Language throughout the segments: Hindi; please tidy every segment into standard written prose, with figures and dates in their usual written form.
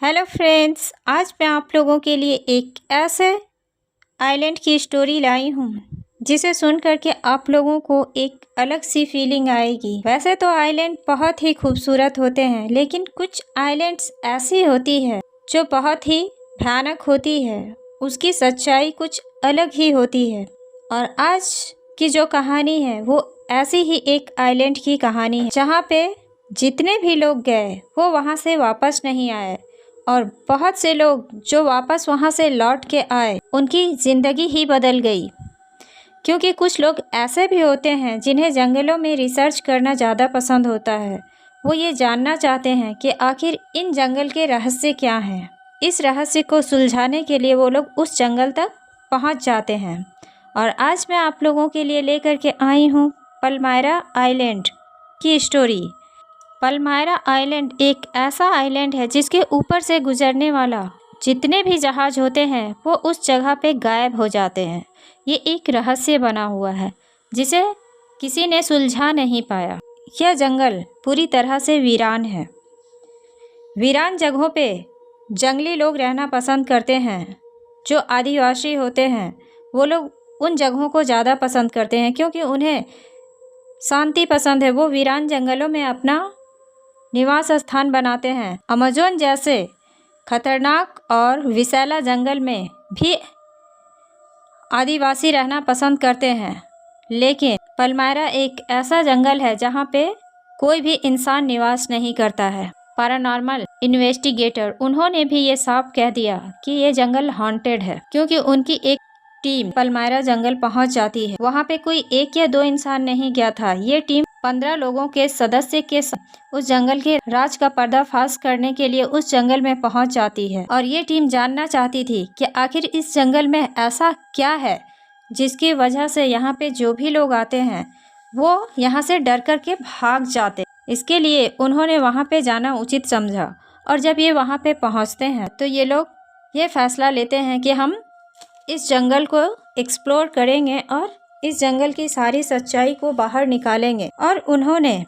हेलो फ्रेंड्स, आज मैं आप लोगों के लिए एक ऐसे आइलैंड की स्टोरी लाई हूँ जिसे सुन करके आप लोगों को एक अलग सी फीलिंग आएगी। वैसे तो आइलैंड बहुत ही खूबसूरत होते हैं, लेकिन कुछ आइलैंड्स ऐसी होती है जो बहुत ही भयानक होती है। उसकी सच्चाई कुछ अलग ही होती है। और आज की जो कहानी है वो ऐसी ही एक आइलैंड की कहानी है जहाँ पे जितने भी लोग गए वो वहाँ से वापस नहीं आए, और बहुत से लोग जो वापस वहाँ से लौट के आए उनकी ज़िंदगी ही बदल गई। क्योंकि कुछ लोग ऐसे भी होते हैं जिन्हें जंगलों में रिसर्च करना ज़्यादा पसंद होता है। वो ये जानना चाहते हैं कि आखिर इन जंगल के रहस्य क्या हैं। इस रहस्य को सुलझाने के लिए वो लोग उस जंगल तक पहुँच जाते हैं। और आज मैं आप लोगों के लिए लेकर के आई हूँ पलमायरा आइलैंड की स्टोरी। पलमायरा आइलैंड एक ऐसा आइलैंड है जिसके ऊपर से गुजरने वाला जितने भी जहाज होते हैं वो उस जगह पे गायब हो जाते हैं। ये एक रहस्य बना हुआ है जिसे किसी ने सुलझा नहीं पाया। यह जंगल पूरी तरह से वीरान है। वीरान जगहों पे जंगली लोग रहना पसंद करते हैं। जो आदिवासी होते हैं वो लोग उन जगहों को ज़्यादा पसंद करते हैं क्योंकि उन्हें शांति पसंद है। वो वीरान जंगलों में अपना निवास स्थान बनाते हैं। अमेज़न जैसे खतरनाक और विषैला जंगल में भी आदिवासी रहना पसंद करते हैं, लेकिन पलमायरा एक ऐसा जंगल है जहाँ पे कोई भी इंसान निवास नहीं करता है। पैरानॉर्मल इन्वेस्टिगेटर उन्होंने भी ये साफ कह दिया कि ये जंगल हॉन्टेड है, क्योंकि उनकी एक टीम पलमायरा जंगल पहुंच जाती है। वहाँ पे कोई एक या दो इंसान नहीं गया था। ये टीम 15 लोगों के सदस्य के साथ उस जंगल के राज का पर्दाफाश करने के लिए उस जंगल में पहुंच जाती है। और ये टीम जानना चाहती थी कि आखिर इस जंगल में ऐसा क्या है जिसकी वजह से यहाँ पे जो भी लोग आते हैं वो यहाँ से डर कर के भाग जाते। इसके लिए उन्होंने वहाँ पे जाना उचित समझा। और जब ये वहाँ पे पहुँचते हैं तो ये लोग ये फैसला लेते हैं कि हम इस जंगल को एक्सप्लोर करेंगे और इस जंगल की सारी सच्चाई को बाहर निकालेंगे। और उन्होंने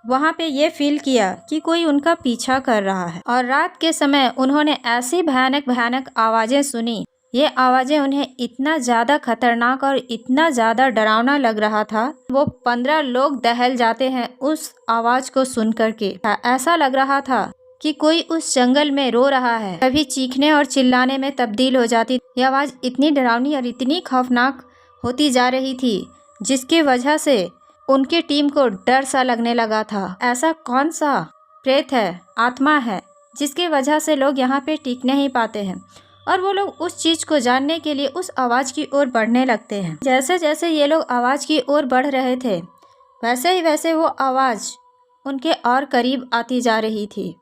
वहाँ पे ये फील किया कि कोई उनका पीछा कर रहा है। और रात के समय उन्होंने ऐसी भयानक भयानक आवाज़ें सुनी। ये आवाज़ें उन्हें इतना ज़्यादा खतरनाक और इतना ज़्यादा डरावना लग रहा था, वो 15 लोग दहल जाते हैं उस आवाज़ को सुन करके। ऐसा लग रहा था कि कोई उस जंगल में रो रहा है, कभी चीखने और चिल्लाने में तब्दील हो जाती। यह आवाज़ इतनी डरावनी और इतनी खौफनाक होती जा रही थी जिसकी वजह से उनकी टीम को डर सा लगने लगा था। ऐसा कौन सा प्रेत है, आत्मा है जिसकी वजह से लोग यहाँ पे टिक नहीं पाते हैं। और वो लोग उस चीज़ को जानने के लिए उस आवाज़ की ओर बढ़ने लगते हैं। जैसे जैसे ये लोग आवाज़ की ओर बढ़ रहे थे वैसे ही वैसे वो आवाज़ उनके और करीब आती जा रही थी।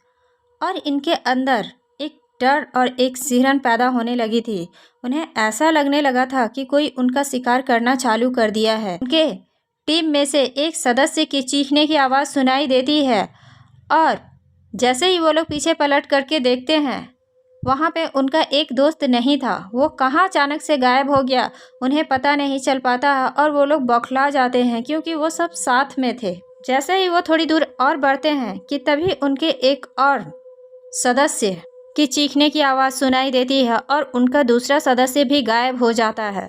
और इनके अंदर एक डर और एक सिहरन पैदा होने लगी थी। उन्हें ऐसा लगने लगा था कि कोई उनका शिकार करना चालू कर दिया है। उनके टीम में से एक सदस्य की चीखने की आवाज़ सुनाई देती है। और जैसे ही वो लोग पीछे पलट करके देखते हैं वहाँ पे उनका एक दोस्त नहीं था। वो कहाँ अचानक से गायब हो गया उन्हें पता नहीं चल पाता है। और वो लोग बौखला जाते हैं क्योंकि वो सब साथ में थे। जैसे ही वो थोड़ी दूर और बढ़ते हैं कि तभी उनके एक और सदस्य की चीखने की आवाज़ सुनाई देती है और उनका दूसरा सदस्य भी गायब हो जाता है।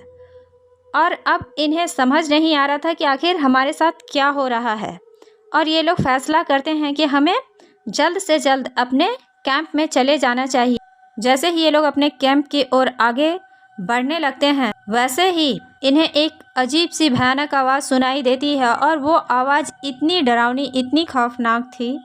और अब इन्हें समझ नहीं आ रहा था कि आखिर हमारे साथ क्या हो रहा है। और ये लोग फैसला करते हैं कि हमें जल्द से जल्द अपने कैंप में चले जाना चाहिए। जैसे ही ये लोग अपने कैंप की ओर आगे बढ़ने लगते हैं वैसे ही इन्हें एक अजीब सी भयानक आवाज़ सुनाई देती है। और वो आवाज़ इतनी डरावनी, इतनी खौफनाक थी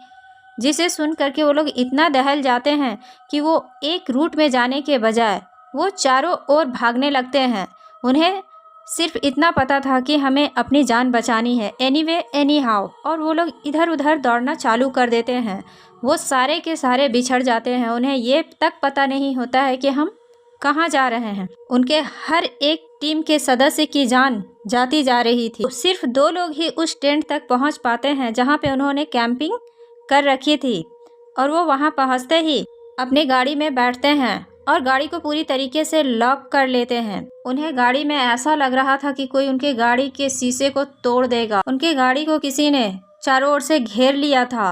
जिसे सुन करके वो लोग इतना दहल जाते हैं कि वो एक रूट में जाने के बजाय वो चारों ओर भागने लगते हैं। उन्हें सिर्फ इतना पता था कि हमें अपनी जान बचानी है, एनीवे एनी हाउ। और वो लोग इधर उधर दौड़ना चालू कर देते हैं। वो सारे के सारे बिछड़ जाते हैं। उन्हें ये तक पता नहीं होता है कि हम कहाँ जा रहे हैं। उनके हर एक टीम के सदस्य की जान जाती जा रही थी। सिर्फ 2 लोग ही उस टेंट तक पहुँच पाते हैं जहाँ पे उन्होंने कैंपिंग कर रखी थी। और वो वहाँ पहुँचते ही अपनी गाड़ी में बैठते हैं और गाड़ी को पूरी तरीके से लॉक कर लेते हैं। उन्हें गाड़ी में ऐसा लग रहा था कि कोई उनके गाड़ी के शीशे को तोड़ देगा। उनकी गाड़ी को किसी ने चारों ओर से घेर लिया था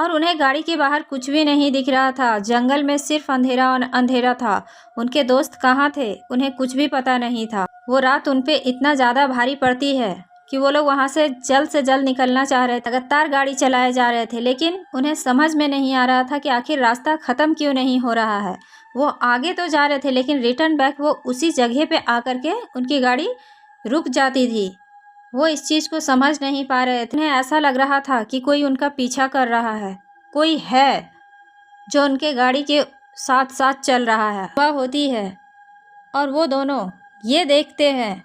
और उन्हें गाड़ी के बाहर कुछ भी नहीं दिख रहा था। जंगल में सिर्फ अंधेरा और अंधेरा था। उनके दोस्त कहाँ थे उन्हें कुछ भी पता नहीं था। वो रात उन पे इतना ज़्यादा भारी पड़ती है कि वो लोग वहाँ से जल्द निकलना चाह रहे थे। लगातार गाड़ी चलाए जा रहे थे, लेकिन उन्हें समझ में नहीं आ रहा था कि आखिर रास्ता ख़त्म क्यों नहीं हो रहा है। वो आगे तो जा रहे थे, लेकिन रिटर्न बैक वो उसी जगह पे आकर के उनकी गाड़ी रुक जाती थी। वो इस चीज़ को समझ नहीं पा रहे थे। उन्हें ऐसा लग रहा था कि कोई उनका पीछा कर रहा है, कोई है जो उनके गाड़ी के साथ साथ चल रहा है। वह होती है और वो दोनों ये देखते हैं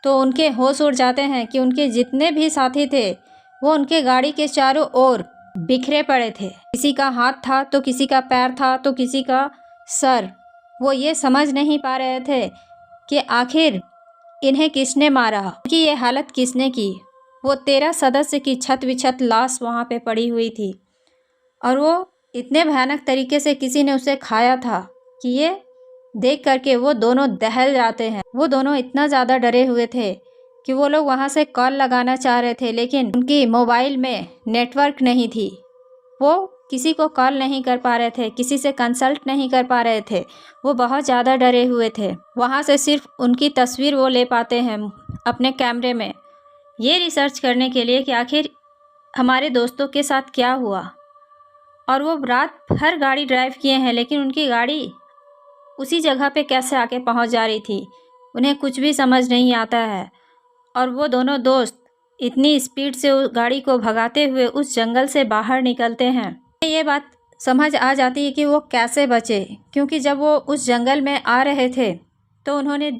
तो उनके होश उड़ जाते हैं कि उनके जितने भी साथी थे वो उनके गाड़ी के चारों ओर बिखरे पड़े थे। किसी का हाथ था तो किसी का पैर था तो किसी का सर। वो ये समझ नहीं पा रहे थे कि आखिर इन्हें किसने मारा, कि ये हालत किसने की। वो 13 सदस्य की छत विछत लाश वहाँ पे पड़ी हुई थी और वो इतने भयानक तरीके से किसी ने उसे खाया था कि ये देख करके वो दोनों दहल जाते हैं। वो दोनों इतना ज़्यादा डरे हुए थे कि वो लोग वहाँ से कॉल लगाना चाह रहे थे, लेकिन उनकी मोबाइल में नेटवर्क नहीं थी। वो किसी को कॉल नहीं कर पा रहे थे, किसी से कंसल्ट नहीं कर पा रहे थे। वो बहुत ज़्यादा डरे हुए थे। वहाँ से सिर्फ उनकी तस्वीर वो ले पाते हैं अपने कैमरे में, ये रिसर्च करने के लिए कि आखिर हमारे दोस्तों के साथ क्या हुआ। और वो रात भर गाड़ी ड्राइव किए हैं, लेकिन उनकी गाड़ी उसी जगह पे कैसे आके पहुंच जा रही थी उन्हें कुछ भी समझ नहीं आता है। और वो दोनों दोस्त इतनी स्पीड से उस गाड़ी को भगाते हुए उस जंगल से बाहर निकलते हैं। ये बात समझ आ जाती है कि वो कैसे बचे, क्योंकि जब वो उस जंगल में आ रहे थे तो उन्होंने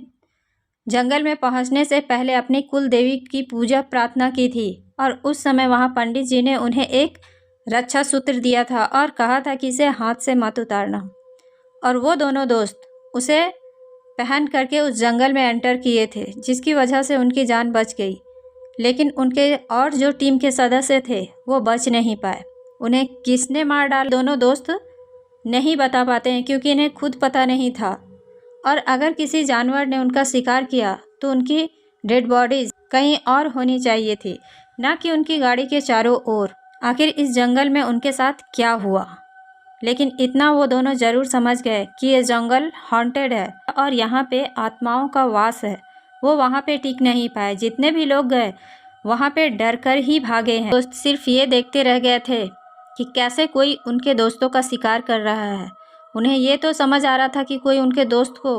जंगल में पहुंचने से पहले अपनी कुल देवी की पूजा प्रार्थना की थी। और उस समय वहाँ पंडित जी ने उन्हें एक रक्षा सूत्र दिया था और कहा था कि इसे हाथ से मत उतारना। और वो दोनों दोस्त उसे पहन करके उस जंगल में एंटर किए थे, जिसकी वजह से उनकी जान बच गई। लेकिन उनके और जो टीम के सदस्य थे वो बच नहीं पाए। उन्हें किसने मार डाला दोनों दोस्त नहीं बता पाते हैं, क्योंकि इन्हें खुद पता नहीं था। और अगर किसी जानवर ने उनका शिकार किया तो उनकी डेड बॉडीज कहीं और होनी चाहिए थी, ना कि उनकी गाड़ी के चारों ओर। आखिर इस जंगल में उनके साथ क्या हुआ। लेकिन इतना वो दोनों ज़रूर समझ गए कि ये जंगल हॉन्टेड है और यहाँ पे आत्माओं का वास है। वो वहाँ पे टिक नहीं पाए। जितने भी लोग गए वहाँ पे डर कर ही भागे हैं। दोस्त सिर्फ ये देखते रह गए थे कि कैसे कोई उनके दोस्तों का शिकार कर रहा है। उन्हें ये तो समझ आ रहा था कि कोई उनके दोस्त को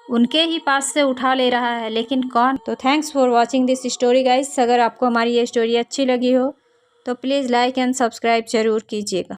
उनके ही पास से उठा ले रहा है, लेकिन कौन। तो thanks for watching this story guys. अगर आपको हमारी ये स्टोरी अच्छी लगी हो तो प्लीज़ लाइक एंड सब्सक्राइब ज़रूर कीजिएगा।